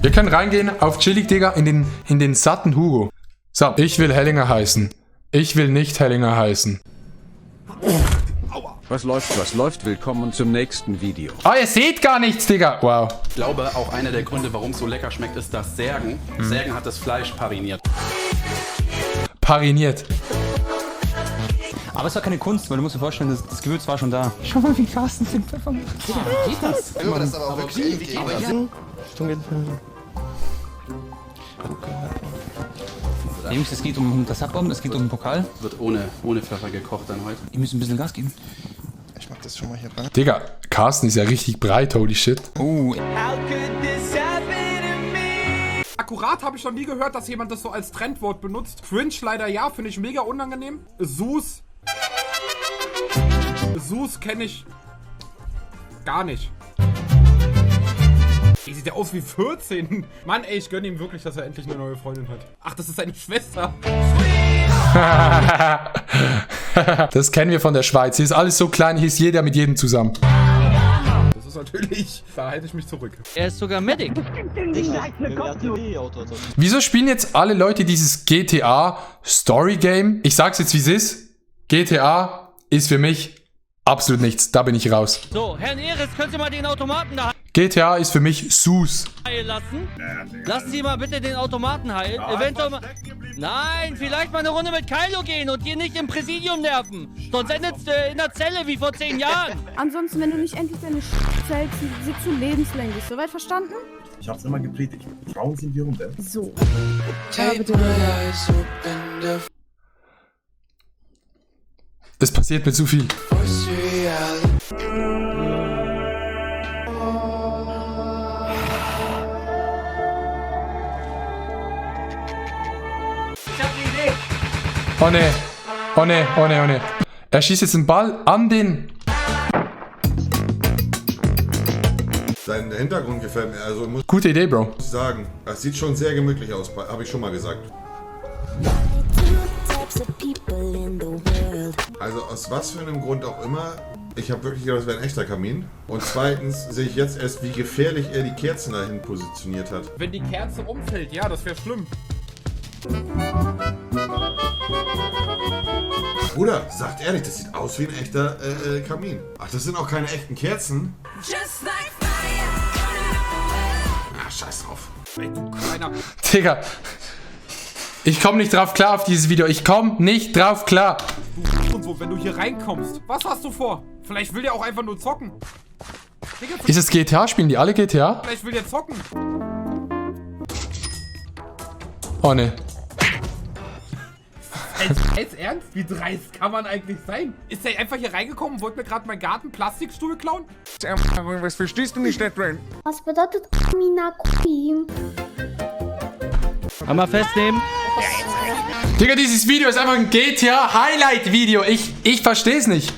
Wir können reingehen auf chillig, Digga, in den satten Hugo. So, ich will Hellinger heißen. Ich will nicht Hellinger heißen. Was läuft? Willkommen zum nächsten Video. Ah, ihr seht gar nichts, Digga. Wow. Ich glaube, auch einer der Gründe, warum es so lecker schmeckt, ist das Särgen. Särgen hat das Fleisch pariniert. Pariniert. Aber es war keine Kunst, weil du musst dir vorstellen, das Gewürz war schon da. Schau mal, wie Carsten den Pfeffer macht. Wie geht das? Ja, das aber auch wirklich geht. Nämlich, es geht um das Hackbaum, es geht um den Pokal. Wird ohne Pfeffer gekocht dann heute. Ihr müsst ein bisschen Gas geben. Ich mach das schon mal hier rein. Digga, Carsten ist ja richtig breit, holy shit. Oh, Akkurat habe ich noch nie gehört, dass jemand das so als Trendwort benutzt. Cringe leider ja, finde ich mega unangenehm. Sus kenne ich gar nicht. Ey, sieht der aus wie 14. Mann, ey, ich gönne ihm wirklich, dass er endlich eine neue Freundin hat. Ach, das ist seine Schwester. Das kennen wir von der Schweiz. Hier ist alles so klein, hier ist jeder mit jedem zusammen. Das ist natürlich, da halte ich mich zurück. Er ist sogar Medic. Wieso spielen jetzt alle Leute dieses GTA Story Game? Ich sag's jetzt, wie es ist. GTA ist für mich absolut nichts. Da bin ich raus. So, Herrn Eres, können Sie mal den Automaten da GTA ist für mich Sus. heilen lassen? Lassen Sie mal bitte den Automaten heilen. Eventuell mal... Nein, vielleicht mal eine Runde mit Kylo gehen und hier nicht im Präsidium nerven. Sonst endet in der Zelle wie vor 10 Jahren. Ansonsten, wenn du nicht endlich deine zählst, sitzt du lebenslänglich. Soweit verstanden? Ich hab's immer gepredigt. Frauen sind jung, denn? So. Es passiert mir zu viel. Oh ne. Oh ne, oh ne, oh ne. Er schießt jetzt den Ball an den... Sein Hintergrund gefällt mir, also muss Gute Idee, Bro. ich sagen. Das sieht schon sehr gemütlich aus, habe ich schon mal gesagt. Also aus was für einem Grund auch immer, ich habe wirklich gedacht, das wäre ein echter Kamin. Und zweitens sehe ich jetzt erst, wie gefährlich er die Kerzen dahin positioniert hat. Wenn die Kerze umfällt, ja, das wäre schlimm. Bruder, sagt ehrlich, das sieht aus wie ein echter Kamin. Ach, das sind auch keine echten Kerzen? Ah, scheiß drauf. Ey, du kleiner... Digga. Ich komme nicht drauf klar auf dieses Video. Ich komme nicht drauf klar. Und so, wenn du hier reinkommst, was hast du vor? Vielleicht will der auch einfach nur zocken. Digga, Ist es GTA? Spielen die alle GTA? vielleicht will der zocken. Oh ne. Jetzt ernst? Wie dreist kann man eigentlich sein? Ist der einfach hier reingekommen und wollte mir gerade meinen Garten Plastikstuhl klauen? Was verstehst du nicht da drin? Was bedeutet Minakuim? Einmal festnehmen. Digga, dieses Video ist einfach ein GTA-Highlight-Video. Ich verstehe es nicht.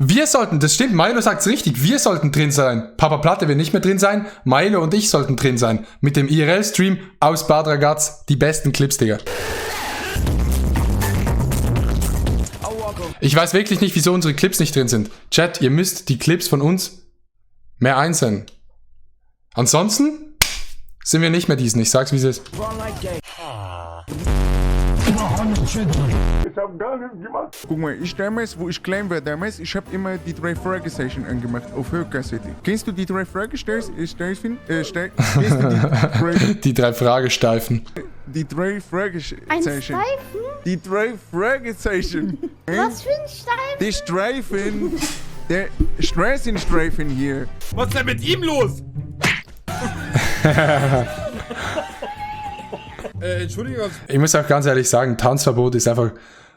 Wir sollten, das stimmt, Milo sagt's richtig, wir sollten drin sein. Papa Platte will nicht mehr drin sein, Milo und ich sollten drin sein. Mit dem IRL-Stream aus Bad Ragaz, die besten Clips, Digga. Ich weiß wirklich nicht, wieso unsere Clips nicht drin sind. Chat, ihr müsst die Clips von uns mehr einsenden. Ansonsten sind wir nicht mehr diesen, ich sag's wie es ist. Ich hab gar nichts gemacht. Guck mal, ich damals, wo ich klein war damals, ich hab immer die 3 Fragezeichen angemacht auf Hörkassette. Kennst du die 3 Fragezeichen? Die 3 Fragesteifen. Die 3 Fragezeichen. Ein Steifen? Die 3 Fragezeichen. Was für ein Steifen? Die Streifen. Der Straßenstreifen hier. Was ist denn mit ihm los? Entschuldigung. Ich muss auch ganz ehrlich sagen, Tanzverbot ist einfach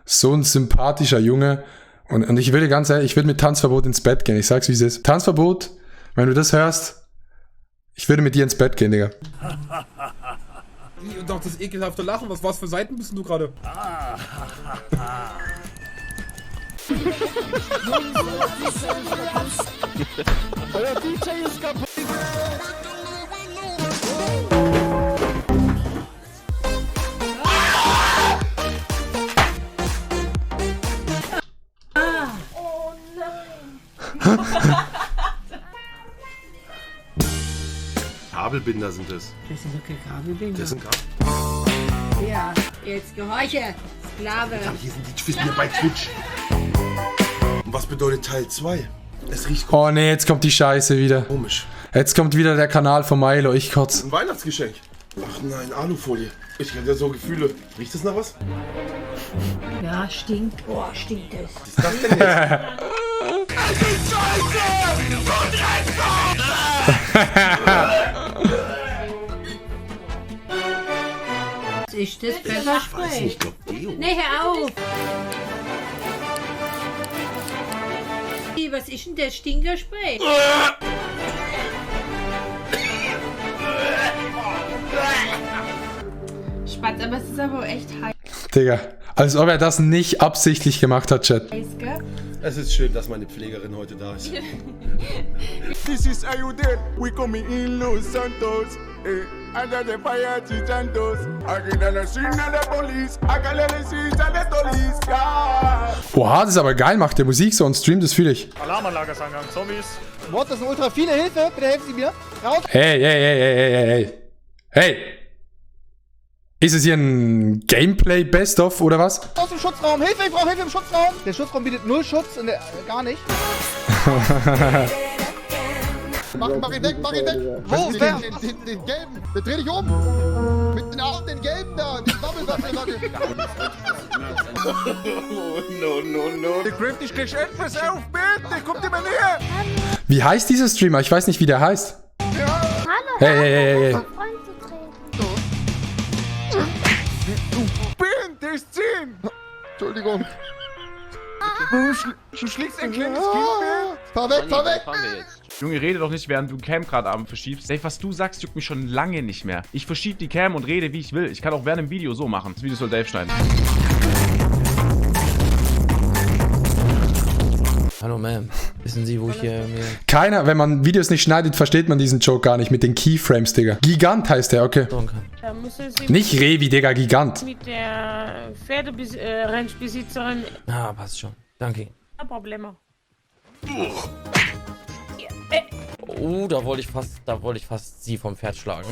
so ein sympathischer Junge. Und ich würde ganz ehrlich, ich würde mit Tanzverbot ins Bett gehen. Ich sag's wie es ist. Tanzverbot, wenn du das hörst, ich würde mit dir ins Bett gehen, Digga. Und auch das ekelhafte Lachen. Was für Seiten bist du gerade? Der DJ ist kaputt. Kabelbinder sind das. Das sind doch keine Kabelbinder. Das sind Kabel. Ja, jetzt gehorche, Sklave. Hier sind die Twisten bei Twitch. Und was bedeutet Teil 2? Es riecht Oh nee, jetzt kommt die Scheiße wieder. komisch. Jetzt kommt wieder der Kanal von Milo, ich kotz. Ein Weihnachtsgeschenk. Ach nein, Alufolie. Ich hätte ja so Gefühle. Riecht das nach was? Ja, stinkt. Boah, stinkt es. Was ist das denn jetzt? Was ist das Pfefferspray? Ich glaub, Deo. Nee, hör auf! Was ist denn das Stinkerspray? Spatz, aber es ist aber echt heiß, Digga, als ob er das nicht absichtlich gemacht hat, Chat. gell? Es ist schön, dass meine Pflegerin heute da ist. This is Ayudel. We coming in Los Santos. Under the fire, Santos. I can see the police. I can see the police. Yeah. Oha, das ist aber geil, macht der Musik so und streamt, das fühle ich. Alarmanlage ist angegangen, Zombies. What, das sind ultra viele, Hilfe, bitte helfen Sie mir. Raus. Hey, hey, hey, hey, hey, hey, hey. Hey! Ist es hier ein Gameplay Best-of oder was? Aus dem Schutzraum, Hilfe, ich brauche Hilfe im Schutzraum. Der Schutzraum bietet null Schutz, und gar nicht. Mach ihn weg, mach ihn weg. Wo? Wer? Den gelben. Dreh dich um. Mit den Augen, den gelben da. Den Bubble. No. Der greift dich gleich etwas auf, bitte. Kommt immer näher. Wie heißt dieser Streamer? Ich weiß nicht, wie der heißt. Hallo, Hey, hey, hey, hey. Freund zu treten. Bin, der ist 10. Entschuldigung. Du schlägst ein kleines Kind, Bill. Fahr weg. Junge, rede doch nicht, während du Cam gerade abend verschiebst. Ey, was du sagst, juckt mich schon lange nicht mehr. Ich verschieb die Cam und rede, wie ich will. Ich kann auch während dem Video so machen. Das Video soll Dave schneiden. Hallo, Ma'am. Wissen Sie, wo ich hier mir... Keiner, wenn man Videos nicht schneidet, versteht man diesen Joke gar nicht mit den Keyframes, Digga. Gigant heißt der, okay. Da müssen Sie Nicht Revi, Digga, Gigant. mit der Pferderennbesitzerin Ah, passt schon. Danke. Probleme. Oh, da wollte ich fast Sie vom Pferd schlagen.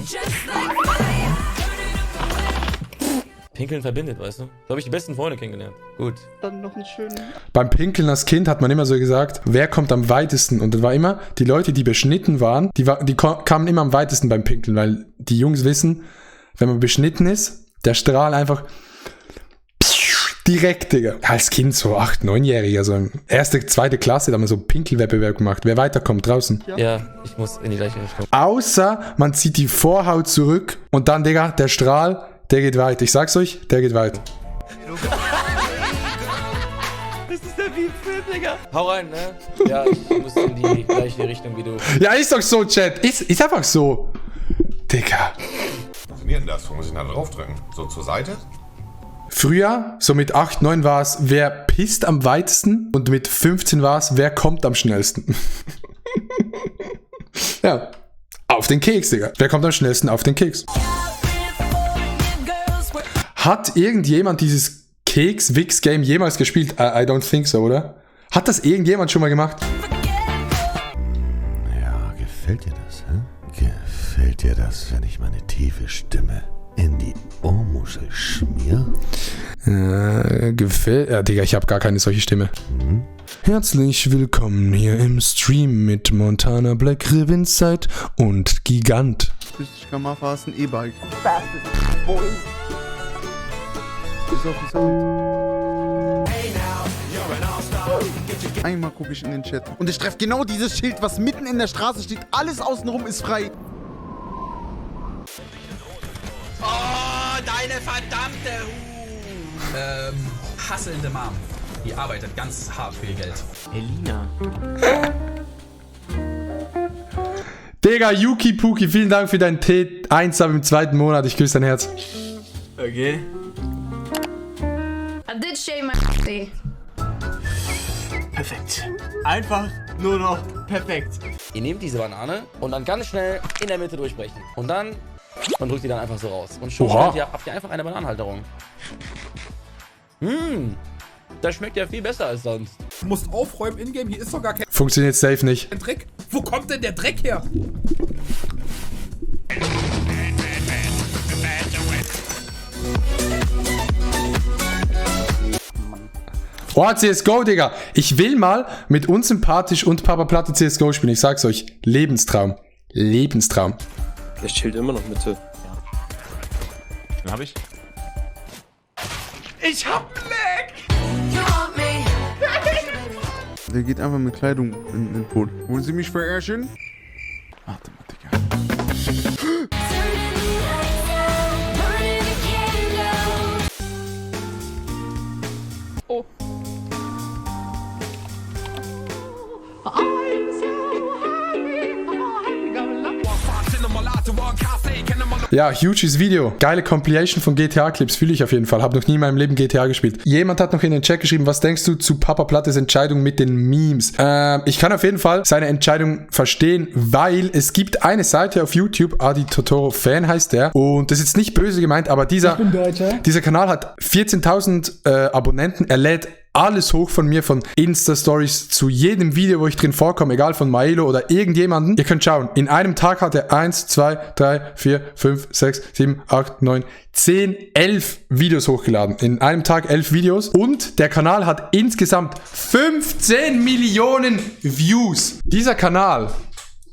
Pinkeln verbindet, weißt du? Da habe ich die besten Freunde kennengelernt. Gut. Dann noch einen schönen... Beim Pinkeln als Kind hat man immer so gesagt, wer kommt am weitesten? Und das war immer, die Leute, die beschnitten waren, die kamen immer am weitesten beim Pinkeln, weil die Jungs wissen, wenn man beschnitten ist, der Strahl einfach direkt, Digga. Als Kind, so 8-, 9-Jähriger, so in 1., 2. Klasse, da haben wir so Pinkelwettbewerb gemacht. Wer weiterkommt draußen. Ja, ich muss in die gleiche Richtung. Außer man zieht die Vorhaut zurück und dann, Digga, der Strahl, der geht weit. Ich sag's euch, der geht weit. Das ist der Film, Digga. Hau rein, ne? Ja, ich muss in die gleiche Richtung wie du. Ja, ist doch so, Chat. Ist einfach so. Digga. Funktioniert denn das? Wo muss ich da draufdrücken? So zur Seite? Früher, so mit 8, 9 war es, wer pisst am weitesten und mit 15 war es, wer kommt am schnellsten. Ja, auf den Keks, Digga. Wer kommt am schnellsten auf den Keks? Hat irgendjemand dieses Keks-Wix-Game jemals gespielt? I don't think so, oder? Hat das irgendjemand schon mal gemacht? Ja, gefällt dir das, hä? Gefällt dir das, wenn ich meine tiefe Stimme in die Ohrmuschel schmier? Gefällt... Ja, Digga, ich habe gar keine solche Stimme. Herzlich willkommen hier im Stream mit Montana Black, Rivinside und Gigant. 50 km ist ein E-Bike. Einmal gucke ich in den Chat. Und ich treffe genau dieses Schild, was mitten in der Straße steht. Alles außenrum ist frei. Oh, deine verdammte hasselnde Mom. Die arbeitet ganz hart für ihr Geld. Elina. Digga, Yuki Puki, vielen Dank für deinen T1 im 2. Monat. Ich küsse dein Herz. Okay. I did shave my day. Perfekt. Einfach nur noch perfekt. Ihr nehmt diese Banane und dann ganz schnell in der Mitte durchbrechen. Und dann, man drückt die dann einfach so raus. Und schon habt ihr einfach eine Bananenhalterung. Das schmeckt ja viel besser als sonst. Du musst aufräumen in-game, hier ist doch gar kein Funktioniert safe nicht. Dreck. Wo kommt denn der Dreck her? Oh, CSGO, Digga. Ich will mal mit Unsympathisch und Papa Platte CSGO spielen. Ich sag's euch. Lebenstraum. Lebenstraum. Der chillt immer noch Mitte. Den hab ich. Ich hab Lag! Der geht einfach mit Kleidung in den Tod. Wollen Sie mich verarschen? Warte mal, Digga. Oh. Ja, huges Video. Geile Compilation von GTA-Clips. Fühle ich auf jeden Fall. Hab noch nie in meinem Leben GTA gespielt. Jemand hat noch in den Chat geschrieben, was denkst du zu Papa Plattes Entscheidung mit den Memes? Ich kann auf jeden Fall seine Entscheidung verstehen, weil es gibt eine Seite auf YouTube, Adi Totoro Fan heißt der. Und das ist jetzt nicht böse gemeint, aber dieser Kanal hat 14.000 Abonnenten. Er lädt alles hoch von mir, von Insta-Stories zu jedem Video, wo ich drin vorkomme, egal von Maelo oder irgendjemanden. Ihr könnt schauen, in einem Tag hat er 1, 2, 3, 4, 5, 6, 7, 8, 9, 10, 11 Videos hochgeladen. In einem Tag 11 Videos. Und der Kanal hat insgesamt 15 Millionen Views. Dieser Kanal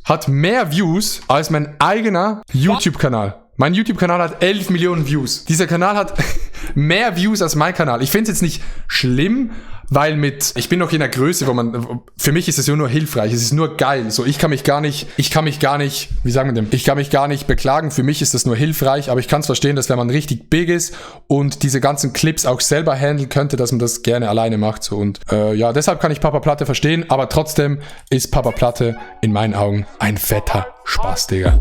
hat mehr Views als mein eigener YouTube-Kanal. Mein YouTube-Kanal hat 11 Millionen Views. Dieser Kanal hat mehr Views als mein Kanal. Ich finde es jetzt nicht schlimm, weil ich bin noch in der Größe, für mich ist es ja nur hilfreich. Es ist nur geil. So, ich kann mich gar nicht, wie sagen wir denn? Ich kann mich gar nicht beklagen. Für mich ist das nur hilfreich, aber ich kann es verstehen, dass wenn man richtig big ist und diese ganzen Clips auch selber handeln könnte, dass man das gerne alleine macht. So. Und ja, deshalb kann ich Papa Platte verstehen, aber trotzdem ist Papa Platte in meinen Augen ein fetter Spaß, Digga.